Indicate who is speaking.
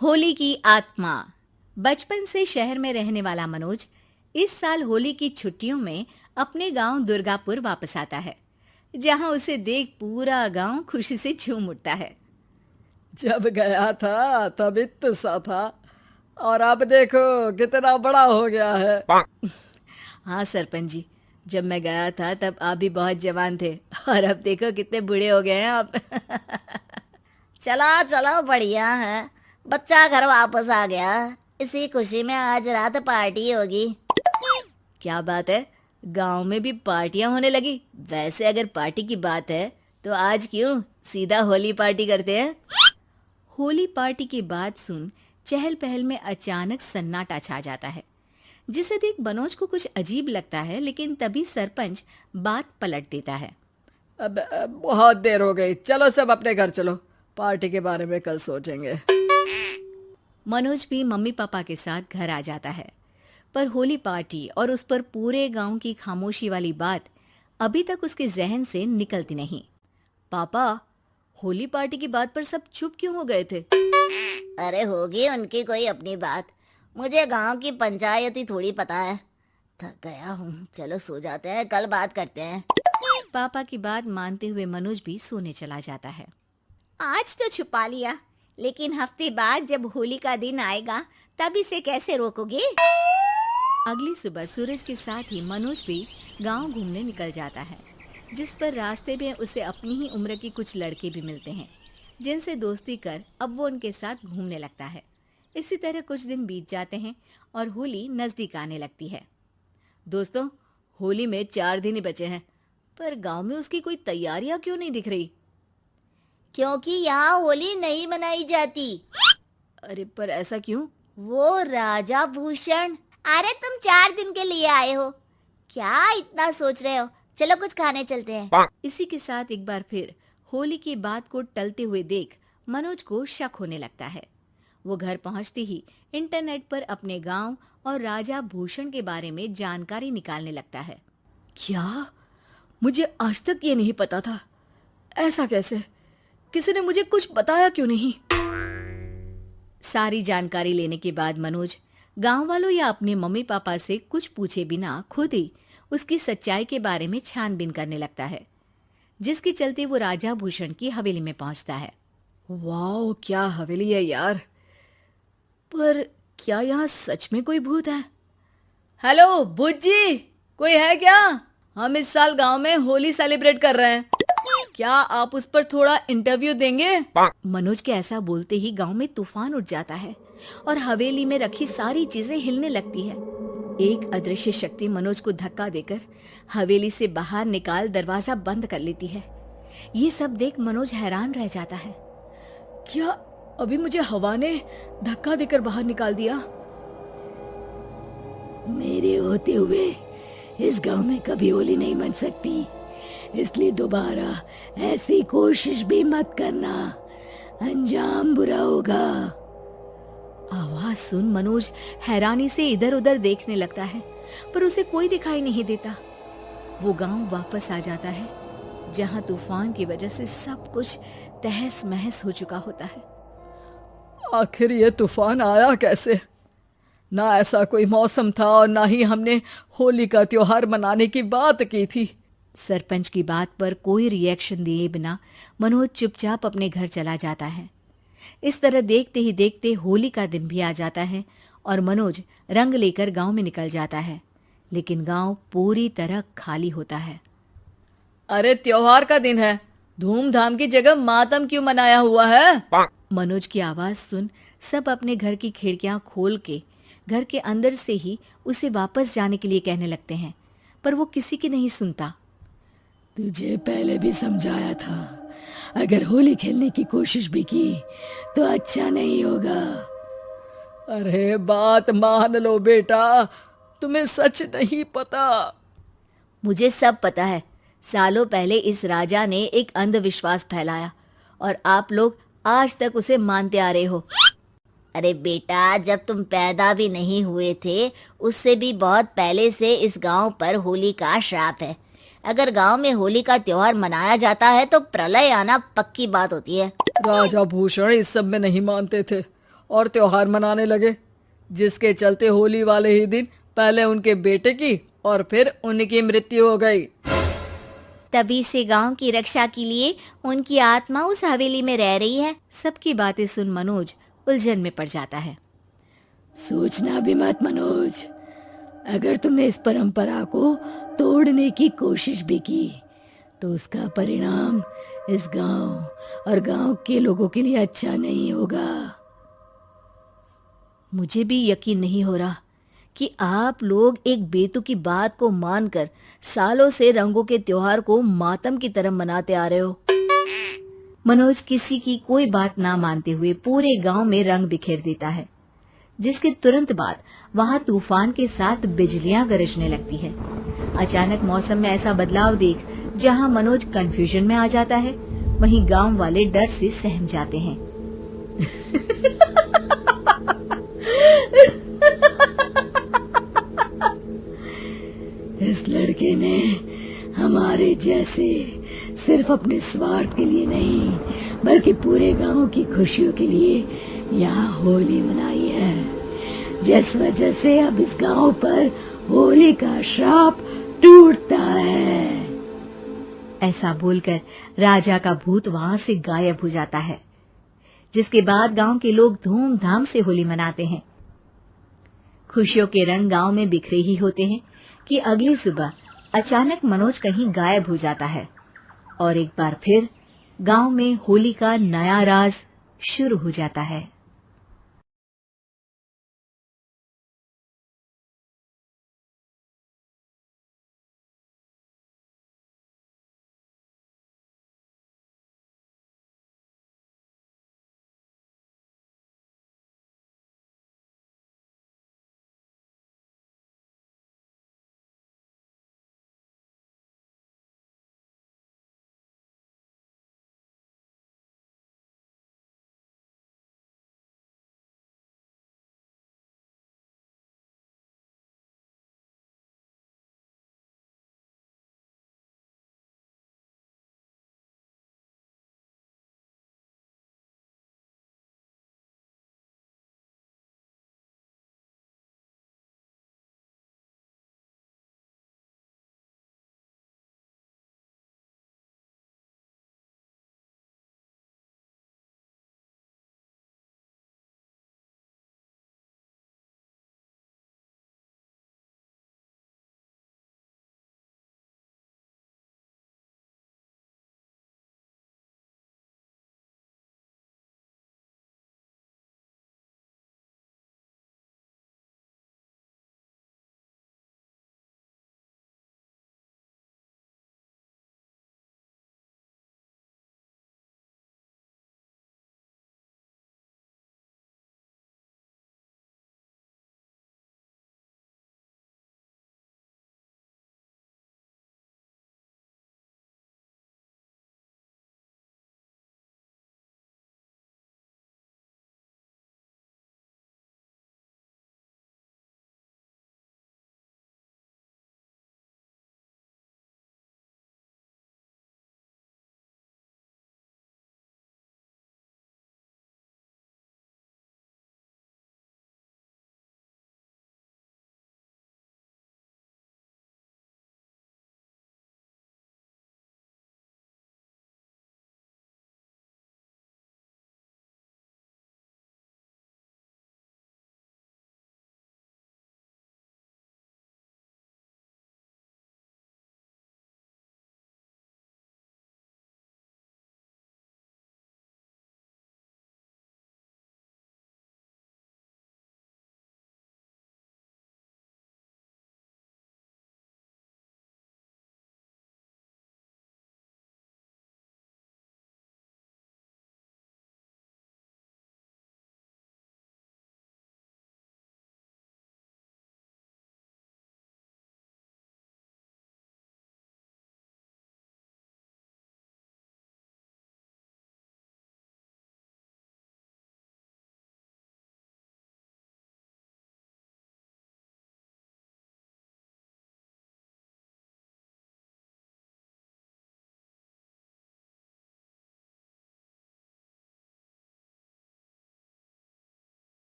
Speaker 1: होली की आत्मा। बचपन से शहर में रहने वाला मनोज इस साल होली की छुट्टियों में अपने गांव दुर्गापुर वापस आता है, जहां उसे देख पूरा गांव खुशी से झूम उठता है।
Speaker 2: जब गया था तब इतना सा था और अब देखो कितना बड़ा हो गया है।
Speaker 1: हाँ सरपंच जी, जब मैं गया था तब आप भी बहुत जवान थे और अब देखो कितने बूढ़े हो गए हैं आप।
Speaker 3: चलो चलो बढ़िया है। बच्चा घर वापस आ गया। इसी खुशी में आज रात पार्टी होगी।
Speaker 1: क्या बात है, गांव में भी पार्टियां होने लगी। वैसे अगर पार्टी की बात है तो आज क्यों सीधा होली पार्टी करते हैं। होली पार्टी की बात सुन चहल पहल में अचानक सन्नाटा छा जाता है, जिसे देख मनोज को कुछ अजीब लगता है, लेकिन तभी सरपंच बात पलट देता है।
Speaker 2: अब बहुत देर हो गई, चलो सब अपने घर चलो, पार्टी के बारे में कल सोचेंगे।
Speaker 1: मनोज भी मम्मी पापा के साथ घर आ जाता है, पर होली पार्टी और उस पर पूरे गांव की खामोशी वाली बात अभी तक उसके जहन से निकलती नहीं। पापा, होली पार्टी की बात पर सब चुप क्यों हो गए थे।
Speaker 3: अरे होगी उनकी कोई अपनी बात। मुझे गांव की पंचायत ही थोड़ी पता है। थक गया हूँ, चलो सो जाते हैं, कल बात करते हैं।
Speaker 1: पापा की बात मानते हुए मनोज भी सोने चला जाता है।
Speaker 3: आज तो छुपा लिया, लेकिन हफ्ते बाद जब होली का दिन आएगा तब इसे कैसे रोकोगे।
Speaker 1: अगली सुबह सूरज के साथ ही मनोज भी गांव घूमने निकल जाता है, जिस पर रास्ते में उसे अपनी ही उम्र के कुछ लड़के भी मिलते हैं, जिनसे दोस्ती कर अब वो उनके साथ घूमने लगता है। इसी तरह कुछ दिन बीत जाते हैं और होली नजदीक आने लगती है। दोस्तों, होली में 4 दिन ही बचे हैं, पर गांव में उसकी कोई तैयारियां क्यों नहीं दिख रही।
Speaker 3: क्योंकि यहाँ होली नहीं मनाई जाती।
Speaker 1: अरे पर ऐसा क्यों।
Speaker 3: वो राजा भूषण। अरे तुम 4 दिन के लिए आए हो, क्या इतना सोच रहे हो। चलो कुछ खाने चलते हैं।
Speaker 1: इसी के साथ एक बार फिर होली की बात को टलते हुए देख मनोज को शक होने लगता है। वो घर पहुंचते ही इंटरनेट पर अपने गांव और राजा भूषण के बारे में जानकारी निकालने लगता है।
Speaker 2: क्या? मुझे आज तक ये नहीं पता था। ऐसा कैसे? किसी ने मुझे कुछ बताया क्यों नहीं?
Speaker 1: सारी जानकारी लेने के बाद मनोज गांव वालों या अपने मम्मी पापा से कुछ पूछे बिना खुद ही उसकी सच्चाई के बारे में छानबीन करने लगता है, जिसके चलते वो राजा भूषण की हवेली में पहुंचता है।
Speaker 2: वाह, क्या हवेली है यार। पर क्या यहाँ सच में कोई भूत है? हेलो भूत जी, कोई है क्या? हम इस साल गांव में होली सेलिब्रेट कर रहे हैं, क्या आप उस पर थोड़ा इंटरव्यू देंगे?
Speaker 1: मनोज के ऐसा बोलते ही गांव में तूफान उठ जाता है और हवेली में रखी सारी चीजें हिलने लगती है। एक अदृश्य शक्ति मनोज को धक्का देकर हवेली से बाहर निकाल दरवाजा बंद कर लेती है। ये सब देख मनोज हैरान रह जाता है।
Speaker 2: क्या अभी मुझे हवा ने धक्का देकर बाहर निकाल दिया?
Speaker 4: मेरे होते हुए इस गांव में कभी होली नहीं मन सकती, इसलिए दोबारा ऐसी कोशिश भी मत करना, अंजाम बुरा होगा।
Speaker 1: आवाज सुन मनोज हैरानी से इधर उधर देखने लगता है, पर उसे कोई दिखाई नहीं देता। वो गांव वापस आ जाता है, जहां तूफान की वजह से सब कुछ तहस महस हो चुका होता है।
Speaker 2: आखिर ये तूफान आया कैसे? ना ऐसा कोई मौसम था और ना ही हमने होली का त्योहार मनाने की बात की थी।
Speaker 1: सरपंच की बात पर कोई रिएक्शन दिए बिना मनोज चुपचाप अपने घर चला जाता है। इस तरह देखते ही देखते होली का दिन भी आ जाता है और मनोज रंग लेकर गांव में निकल जाता है, लेकिन गांव पूरी तरह खाली होता है।
Speaker 2: अरे त्योहार का दिन है, धूमधाम की जगह मातम क्यों मनाया हुआ है?
Speaker 1: मनोज की आवाज सुन सब अपने घर की खिड़कियां खोल के घर के अंदर से ही उसे वापस जाने के लिए कहने लगते हैं, पर वो किसी की नहीं सुनता।
Speaker 4: तुझे पहले भी समझाया था, अगर होली खेलने की कोशिश भी की तो अच्छा नहीं होगा।
Speaker 2: अरे बात मान लो बेटा, तुम्हें सच नहीं पता।
Speaker 1: मुझे सब पता है। सालों पहले इस राजा ने एक अंधविश्वास फैलाया और आप लोग आज तक उसे मानते आ रहे हो।
Speaker 3: अरे बेटा, जब तुम पैदा भी नहीं हुए थे उससे भी बहुत पहले से इस गांव पर होली का श्राप है। अगर गांव में होली का त्योहार मनाया जाता है तो प्रलय आना पक्की बात होती है।
Speaker 2: राजा भूषण इस सब में नहीं मानते थे और त्योहार मनाने लगे, जिसके चलते होली वाले ही दिन पहले उनके बेटे की और फिर उनकी मृत्यु हो गई।
Speaker 3: तभी से गांव की रक्षा के लिए उनकी आत्मा उस हवेली में रह रही है।
Speaker 1: सबकी बातें सुन मनोज उलझन में पड़ जाता है।
Speaker 4: सोचना भी मत मनोज, अगर तुमने इस परंपरा को तोड़ने की कोशिश भी की तो उसका परिणाम इस गांव और गांव के लोगों के लिए अच्छा नहीं होगा।
Speaker 1: मुझे भी यकीन नहीं हो रहा कि आप लोग एक बेतुकी बात को मानकर सालों से रंगों के त्योहार को मातम की तरह मनाते आ रहे हो। मनोज किसी की कोई बात ना मानते हुए पूरे गांव में रंग बिखेर देता है, जिसके तुरंत बाद वहां तूफान के साथ बिजलियां गरजने लगती है। अचानक मौसम में ऐसा बदलाव देख जहां मनोज कंफ्यूजन में आ जाता है, वहीं गांव वाले डर से सहम जाते हैं।
Speaker 4: इस लड़के ने हमारे जैसे सिर्फ अपने स्वार्थ के लिए नहीं बल्कि पूरे गांव की खुशियों के लिए यहाँ होली मनाई है, जिस वजह से अब इस गांव पर होली का श्राप टूटता है।
Speaker 1: ऐसा बोलकर राजा का भूत वहां से गायब हो जाता है, जिसके बाद गांव के लोग धूमधाम से होली मनाते हैं। खुशियों के रंग गांव में बिखरे ही होते हैं कि अगली सुबह अचानक मनोज कहीं गायब हो जाता है और एक बार फिर गांव में होली का नया राज शुरू हो जाता है।